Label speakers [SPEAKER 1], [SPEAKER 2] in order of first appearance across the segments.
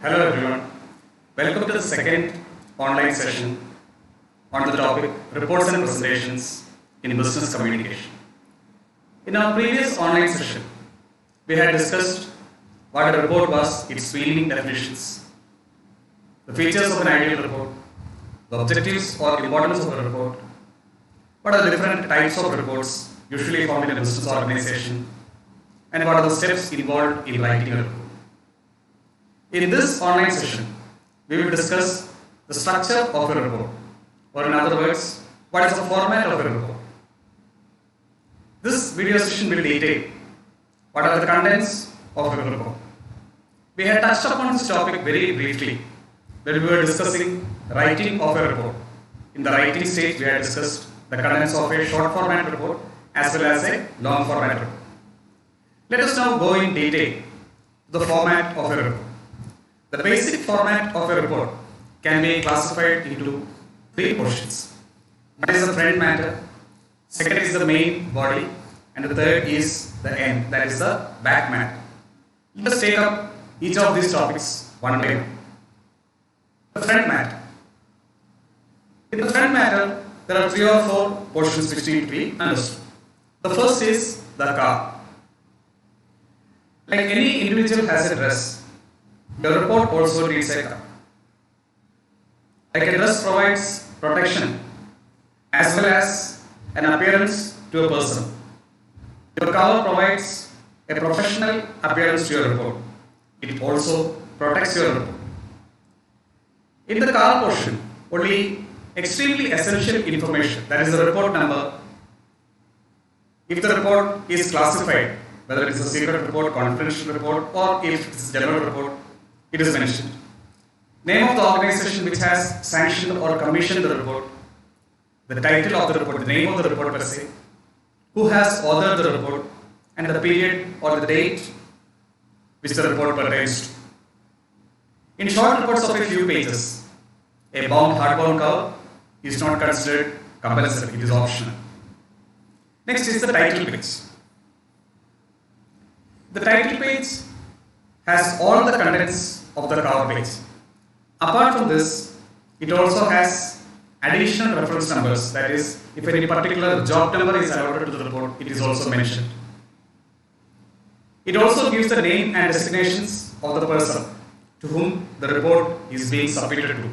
[SPEAKER 1] Hello everyone. Welcome to the second online session on the topic Reports and Presentations in Business Communication. In our previous online session, we had discussed what a report was, its meaning definitions, the features of an ideal report, the objectives or importance of a report, what are the different types of reports usually found in a business organization, and what are the steps involved in writing a report. In this online session, we will discuss the structure of a report, or in other words, what is the format of a report. This video session will detail what are the contents of a report. We had touched upon this topic very briefly when we were discussing writing of a report. In the writing stage, we had discussed the contents of a short format report as well as a long format report. Let us now go in detail to the format of a report. The basic format of a report can be classified into three portions. One is the front matter, second is the main body, and the third is the end, that is the back matter. Let us take up each of these topics one by one. The front matter. In the front matter, there are three or four portions which need to be understood. The first is the car. Like any individual has a dress, the report also needs a car. Like a dress provides protection as well as an appearance to a person. Your cover provides a professional appearance to your report. It also protects your report. In the car portion, only extremely essential information, that is the report number. If the report is classified, whether it is a secret report, confidential report, or if it is a general report, it is mentioned. Name of the organization which has sanctioned or commissioned the report, the title of the report, the name of the report per se, who has authored the report, and the period or the date which the report pertains to. In short reports of a few pages, a hardbound cover is not considered compulsory, it is optional. Next is the title page. The title page has all the contents of the cover page. Apart from this, it also has additional reference numbers, that is, if any particular job number is allotted to the report, it is also mentioned. It also gives the name and designations of the person to whom the report is being submitted to,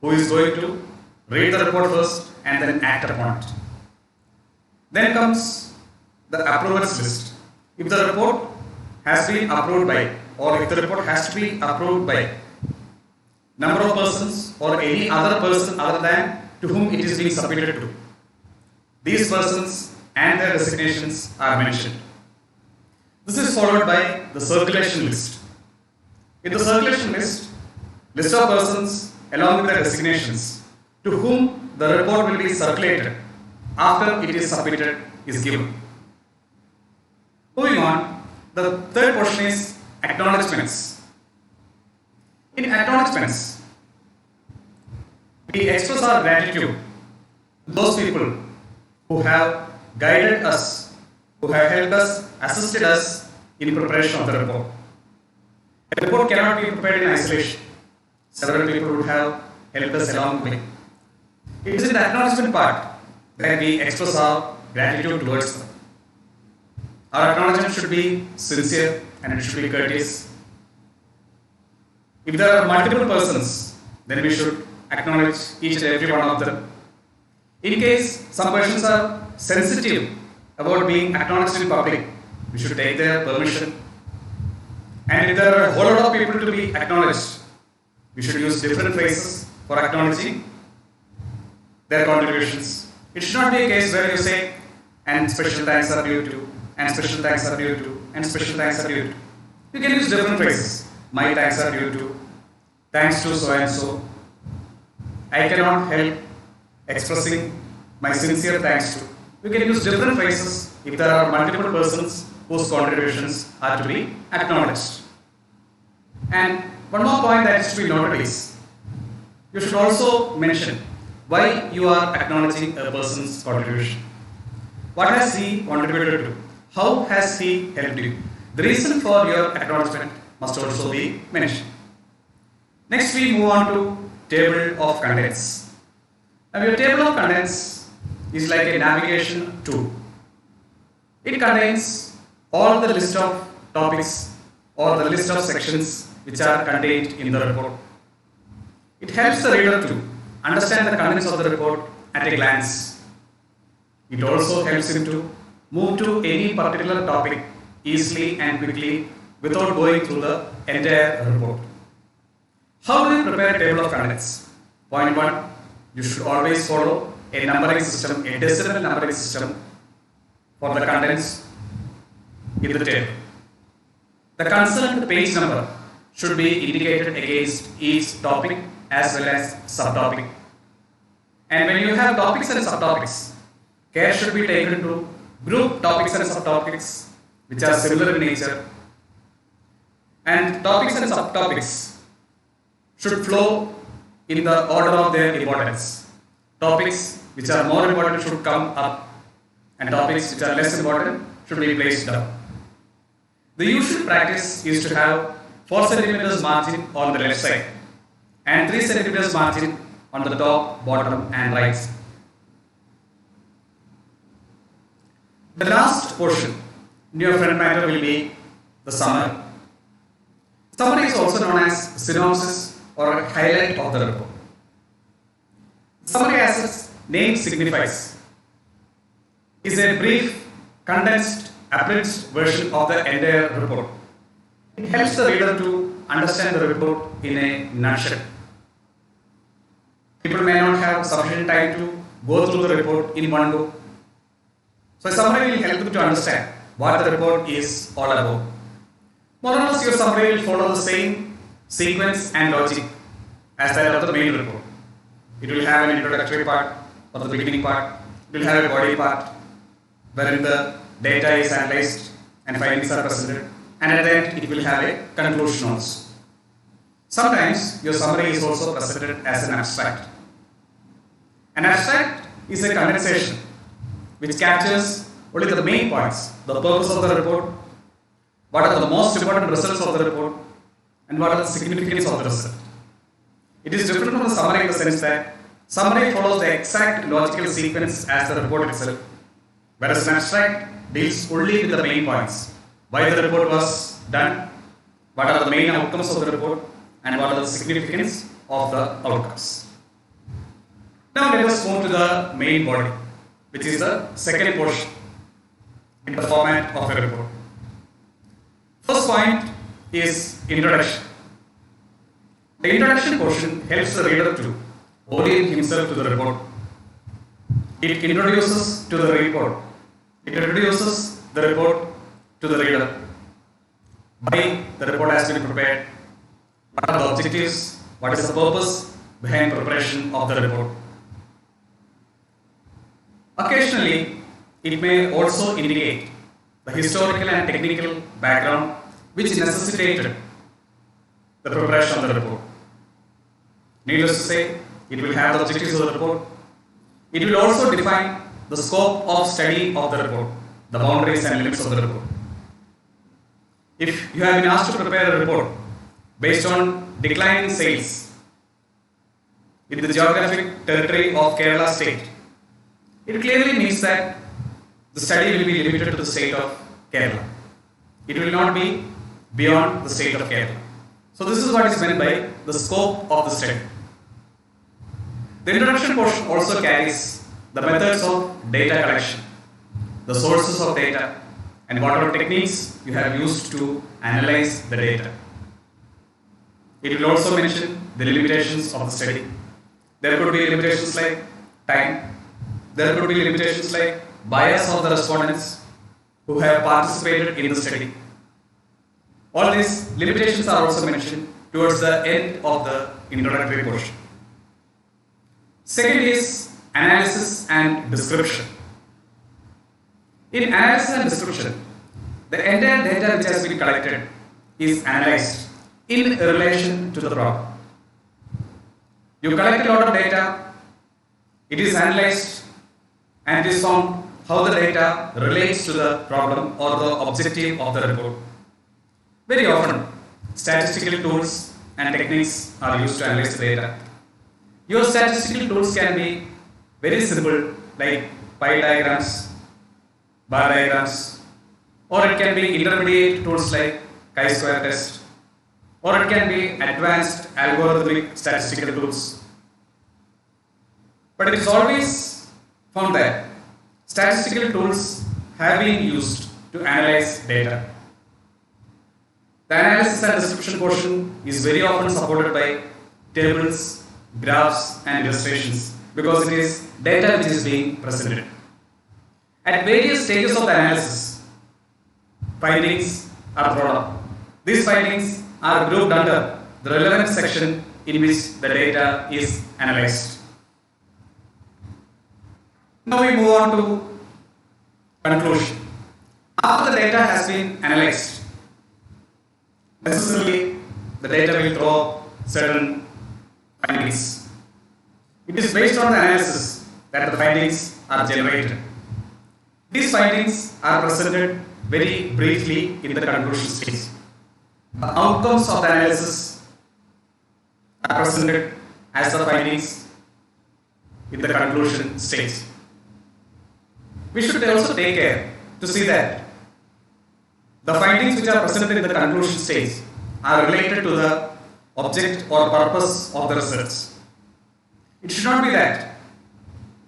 [SPEAKER 1] who is going to read the report first and then act upon it. Then comes the approvers list. If the report has been approved by, or if the report has to be approved by number of persons or any other person other than to whom it is being submitted to, these persons and their designations are mentioned. This is followed by the circulation list. In the circulation list of persons along with their designations to whom the report will be circulated after it is submitted is given. Moving on, the third portion is acknowledgements. In acknowledgements, we express our gratitude to those people who have guided us, who have helped us, assisted us in preparation of the report. A report cannot be prepared in isolation. Several people would have helped us along the way. It is in the acknowledgement part that we express our gratitude towards them. Our acknowledgement should be sincere and it should be courteous. If there are multiple persons, then we should acknowledge each and every one of them. In case some persons are sensitive about being acknowledged in public, we should take their permission. And if there are a whole lot of people to be acknowledged, we should use different phrases for acknowledging their contributions. It should not be a case where you say, and special thanks are due to, and special thanks are due to, and special thanks are due to. You can use different phrases. My thanks are due to, thanks to so and so. I cannot help expressing my sincere thanks to. You can use different phrases if there are multiple persons whose contributions are to be acknowledged. And one more point that is to be noted is, you should also mention why you are acknowledging a person's contribution. What has he contributed to? How has he helped you? The reason for your acknowledgement must also be mentioned. Next we move on to table of contents. Now your table of contents is like a navigation tool. It contains all the list of topics or the list of sections which are contained in the report. It helps the reader to understand the contents of the report at a glance. It also helps him to move to any particular topic easily and quickly without going through the entire report. How do you prepare a table of contents? Point 1. You should always follow a numbering system, a decimal numbering system for the contents in the table. The concerned page number should be indicated against each topic as well as subtopic. And when you have topics and subtopics, care should be taken to group topics and subtopics which are similar in nature. And topics and subtopics should flow in the order of their importance. Topics which are more important should come up, and topics which are less important should be placed down. The usual practice is to have 4 centimeters margin on the left side and 3 centimeters margin on the top, bottom and right side. The last portion in your front matter will be the summary. Summary is also known as synopsis or a highlight of the report. Summary, as its name signifies, is a brief, condensed, abridged version of the entire report. It helps the reader to understand the report in a nutshell. People may not have sufficient time to go through the report in one go. So a summary will help you to understand what the report is all about. More or less your summary will follow the same sequence and logic as that of the main report. It will have an introductory part or the beginning part. It will have a body part wherein the data is analyzed and findings are presented, and at the end it will have a conclusion also. Sometimes your summary is also presented as an abstract. An abstract is a condensation which captures only the main points, the purpose of the report, what are the most important results of the report, and what are the significance of the result. It is different from the summary in the sense that summary follows the exact logical sequence as the report itself, whereas an abstract deals only with the main points. Why the report was done, what are the main outcomes of the report, and what are the significance of the outcomes. Now let us move to the main body, which is the second portion in the format of a report. First point is introduction. The introduction portion helps the reader to orient himself to the report. It introduces to the report. It introduces the report to the reader. Why the report has been prepared, what are the objectives, what is the purpose behind preparation of the report. Occasionally, it may also indicate the historical and technical background which necessitated the preparation of the report. Needless to say, it will have the objectives of the report. It will also define the scope of study of the report, the boundaries and limits of the report. If you have been asked to prepare a report based on declining sales in the geographic territory of Kerala state, it clearly means that the study will be limited to the state of Kerala. It will not be beyond the state of Kerala. So this is what is meant by the scope of the study. The introduction portion also carries the methods of data collection, the sources of data, and whatever techniques you have used to analyze the data. It will also mention the limitations of the study. There could be limitations like time. There could be limitations like bias of the respondents who have participated in the study. All these limitations are also mentioned towards the end of the introductory portion. Second is analysis and description. In analysis and description, the entire data which has been collected is analyzed in relation to the problem. You collect a lot of data, it is analyzed, and it is found how the data relates to the problem or the objective of the report. Very often, statistical tools and techniques are used to analyze the data. Your statistical tools can be very simple, like pie diagrams, bar diagrams, or it can be intermediate tools like chi-square test, or it can be advanced algorithmic statistical tools. But it is always found that statistical tools have been used to analyze data. The analysis and description portion is very often supported by tables, graphs, and illustrations because it is data which is being presented. At various stages of the analysis, findings are brought up. These findings are grouped under the relevant section in which the data is analyzed. Now we move on to conclusion. After the data has been analyzed, necessarily the data will throw up certain findings. It is based on the analysis that the findings are generated. These findings are presented very briefly in the conclusion stage. The outcomes of the analysis are presented as the findings in the conclusion stage. We should also take care to see that the findings which are presented in the conclusion stage are related to the object or purpose of the research. It should not be that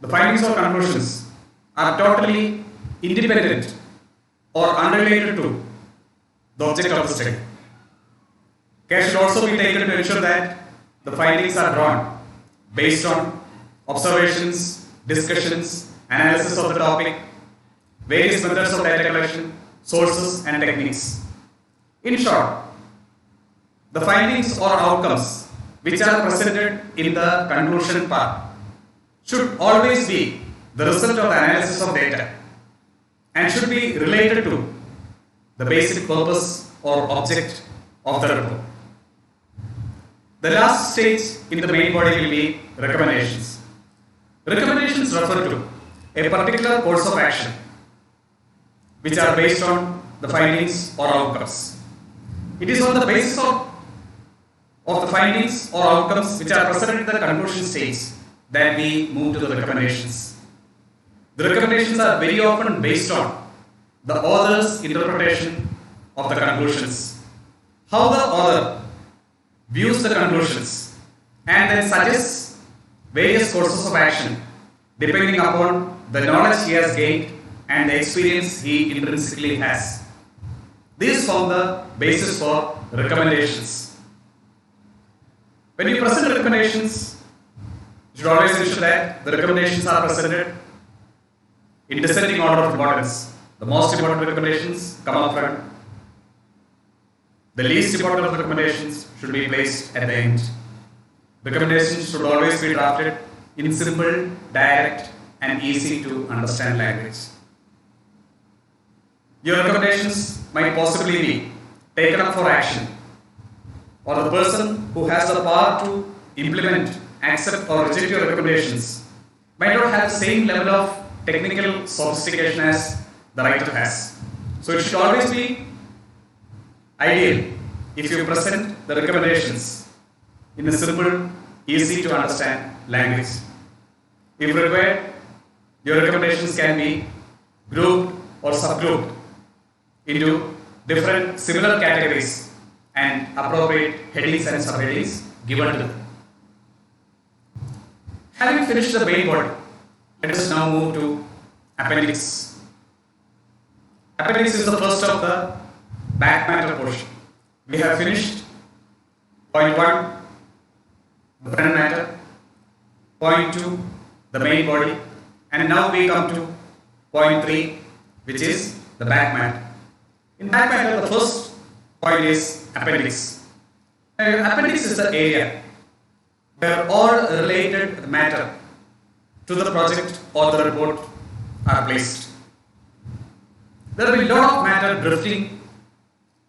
[SPEAKER 1] the findings or conclusions are totally independent or unrelated to the object of the study. Care should also be taken to ensure that the findings are drawn based on observations, discussions, analysis of the topic, various methods of data collection, sources and techniques. In short, the findings or outcomes which are presented in the conclusion part should always be the result of the analysis of data and should be related to the basic purpose or object of the report. The last stage in the main body will be recommendations. Recommendations refer to a particular course of action which are based on the findings or outcomes. It is on the basis of the findings or outcomes which are presented in the conclusion stage that we move to the recommendations. The recommendations are very often based on the author's interpretation of the conclusions, how the author views the conclusions, and then suggests various courses of action depending upon the knowledge he has gained and the experience he intrinsically has. These form the basis for recommendations. When you present recommendations, you should always ensure that the recommendations are presented in descending order of importance. The most important recommendations come up front. The least important of the recommendations should be placed at the end. Recommendations should always be drafted in simple, direct, and easy to understand language. Your recommendations might possibly be taken up for action, or the person who has the power to implement, accept, or reject your recommendations might not have the same level of technical sophistication as the writer has. So it should always be ideal if you present the recommendations in a simple, easy to understand language. If required, your recommendations can be grouped or subgrouped into different similar categories and appropriate headings and subheadings given to them. Having finished the main body, let us now move to appendix. Appendix is the first of the back matter portion. We have finished point 1, the front matter, point 2, the main body, and now we come to point 3, which is the back matter. In back matter, the first point is appendix. Appendix is the area where all related matter to the project or the report are placed. There will be a lot of matter drifting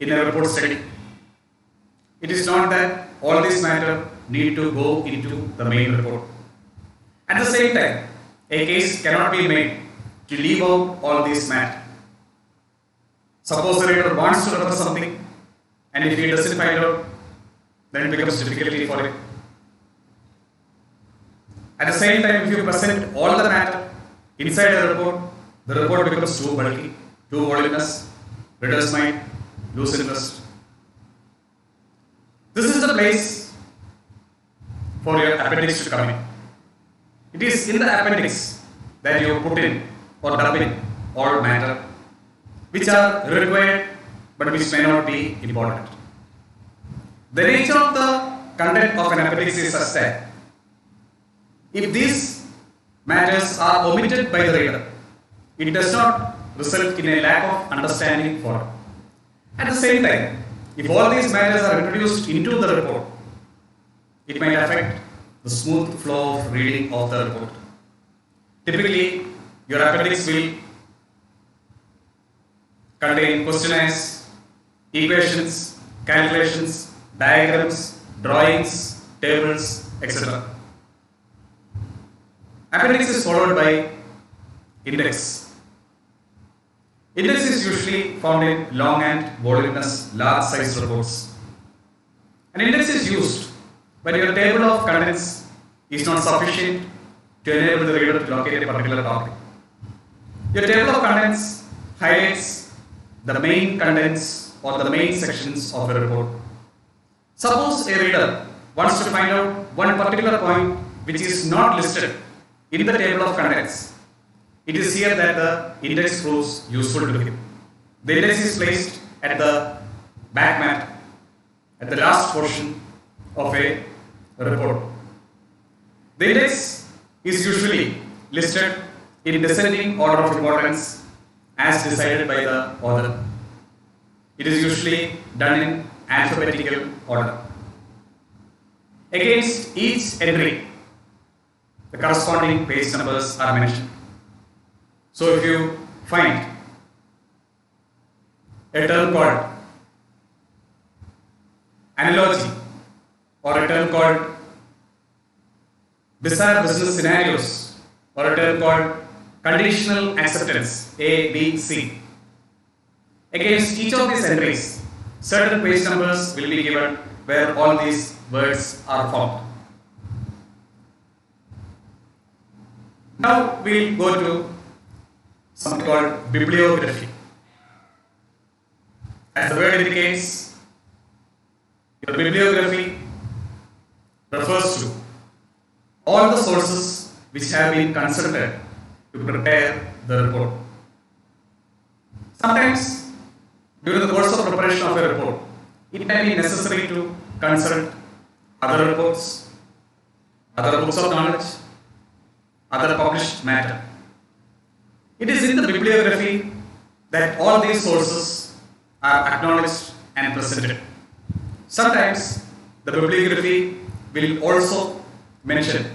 [SPEAKER 1] in a report study. It is not that all this matter need to go into the main report. At the same time, a case cannot be made to leave out all this matter. Suppose the reader wants to refer something, and if he doesn't find out then it becomes difficulty for it. At the same time, if you present all the matter inside the report becomes too bulky, too voluminous, readers might lose interest. This is the place for your appendix to come in. It is in the appendix that you put in or dump in all matter which are required but which may not be important. The nature of the content of an appendix is such that if these matters are omitted by the reader, it does not result in a lack of understanding for him. At the same time, if all these matters are introduced into the report, it might affect the smooth flow of reading of the report. Typically, your appendix will contain questionnaires, equations, calculations, diagrams, drawings, tables, etc. Appendix is followed by index. Index is usually found in long and voluminous, large size reports. An index is used when your table of contents is not sufficient to enable the reader to locate a particular topic. Your table of contents highlights the main contents or the main sections of a report. Suppose a reader wants to find out one particular point which is not listed in the table of contents. It is here that the index proves useful to him. The index is placed at the back mat, at the last portion of a report. The index is usually listed in descending order of importance as decided by the author. It is usually done in alphabetical order. Against each entry, the corresponding page numbers are mentioned. So if you find a term called analogy or a term called bizarre business scenarios or a term called conditional acceptance A, B, C, against each of these entries, certain page numbers will be given where all these words are found. Now we will go to something called bibliography. As the word indicates, your bibliography refers to all the sources which have been consulted to prepare the report. Sometimes, during the course of preparation of a report, it may be necessary to consult other reports, other books of knowledge, other published matter. It is in the bibliography that all these sources are acknowledged and presented. Sometimes the bibliography will also mention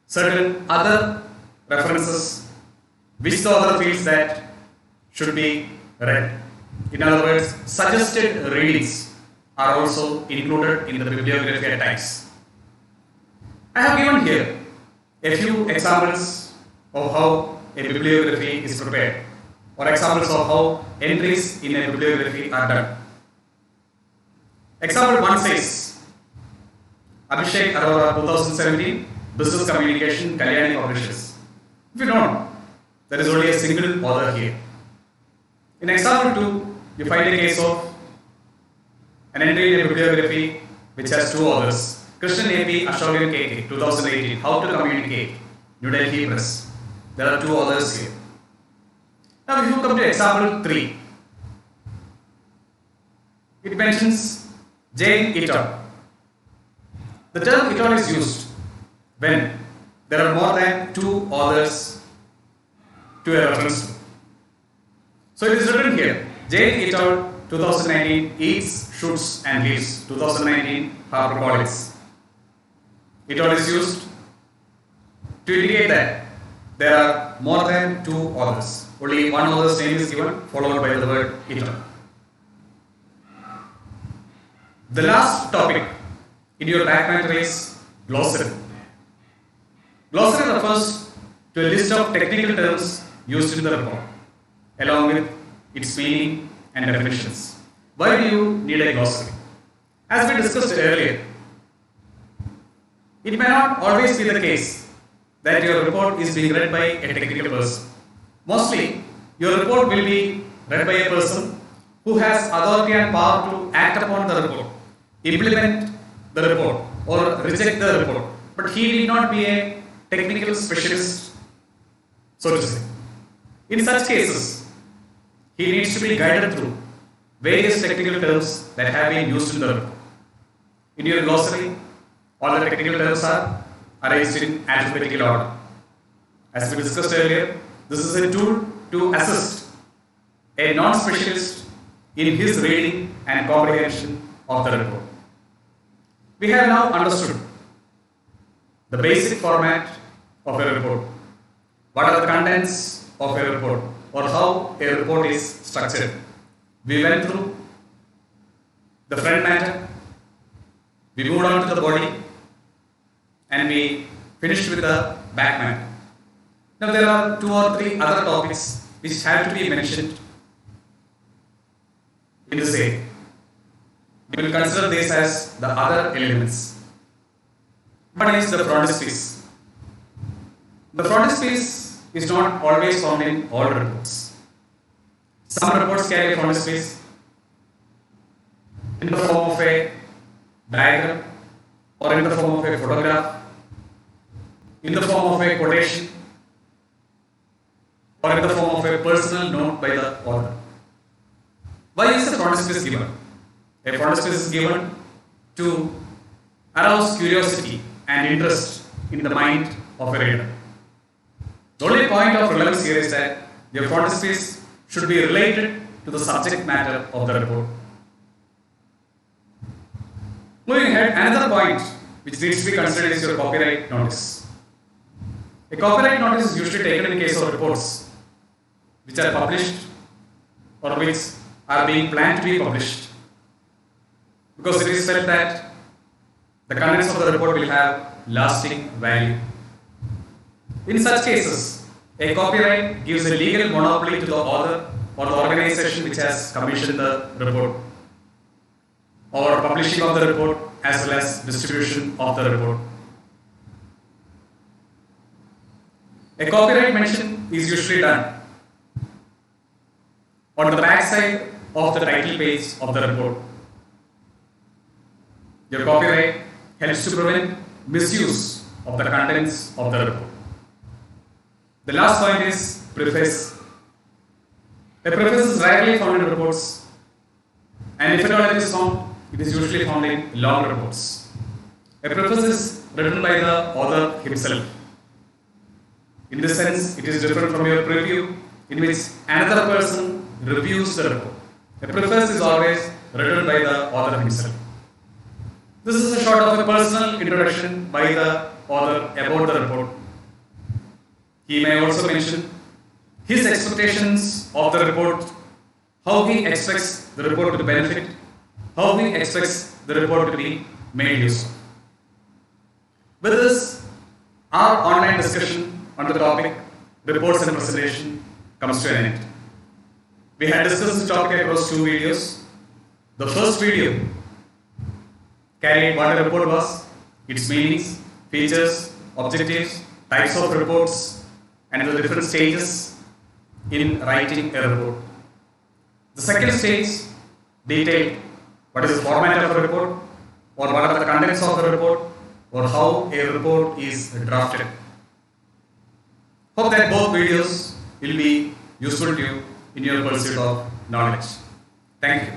[SPEAKER 1] certain other references which the author feels that should be read. In other words, suggested readings are also included in the bibliography at times. I have given here a few examples of how a bibliography is prepared, or examples of how entries in a bibliography are done. Example 1 says, Abhishek Arora 2017, Business Communication, Kalyani Publishers. If you don't know, there is only a single author here. In example 2, you find a case of an entry in a bibliography which has two authors. Krishnan A.P. Ashokan K.K. 2018, How to Communicate, New Delhi Press. There are two authors here. Now if you come to example 3, it mentions Jane et al. The term et al. Is used when there are more than two authors to a reference to. So it is written here, Jane et al. 2019, Eats, Shoots and Leaves, 2019, HarperCollins. Et al. Is used to indicate that there are more than two authors. Only one author's name is given, followed by the word et al. The last topic in your back matter is glossary. Glossary refers to a list of technical terms used in the report, along with its meaning and definitions. Why do you need a glossary? As we discussed earlier, it may not always be the case that your report is being read by a technical person. Mostly, your report will be read by a person who has authority and power to act upon the report, implement the report, or reject the report. But he need not be a technical specialist, so to say. In such cases, he needs to be guided through various technical terms that have been used in the report. In your glossary, all the technical terms are arranged in alphabetical order. As we discussed earlier, this is a tool to assist a non-specialist in his reading and comprehension of the report. We have now understood the basic format of a report. What are the contents of a report, or how a report is structured? We went through the front matter, we moved on to the body, and we finished with the back matter. Now there are 2 or 3 other topics which have to be mentioned in this area. We will consider this as the other elements. One is the frontispiece. The frontispiece is not always found in all reports. Some reports carry a frontispiece in the form of a diagram, or in the form of a photograph, in the form of a quotation, or in the form of a personal note by the author. Why is the frontispiece given? A frontispiece is given to arouse curiosity and interest in the mind of a reader. The only point of relevance here is that the frontispiece should be related to the subject matter of the report. Moving ahead, another point which needs to be considered is your copyright notice. A copyright notice is usually taken in case of reports which are published or which are being planned to be published, because it is felt that the contents of the report will have lasting value. In such cases, a copyright gives a legal monopoly to the author or the organization which has commissioned the report, or publishing of the report as well as distribution of the report. A copyright mention is usually done on the back side of the title page of the report. Your copyright helps to prevent misuse of the contents of the report. The last point is preface. A preface is rarely found in reports, and if at all it is found, it is usually found in long reports. A preface is written by the author himself. In this sense, it is different from your preview, in which another person reviews the report. A preface is always written by the author himself. This is a sort of a personal introduction by the author about the report. He may also mention his expectations of the report, how he expects the report to benefit, how he expects the report to be made use of. With this, our online discussion on the topic reports and presentation comes to an end. We had discussed this topic across 2 videos. The first video carried what a report was, its meanings, features, objectives, types of reports, and the different stages in writing a report. The second stage detailed what is the format of a report, or what are the contents of the report, or how a report is drafted. Hope that both videos will be useful to you in your pursuit of knowledge. Thank you.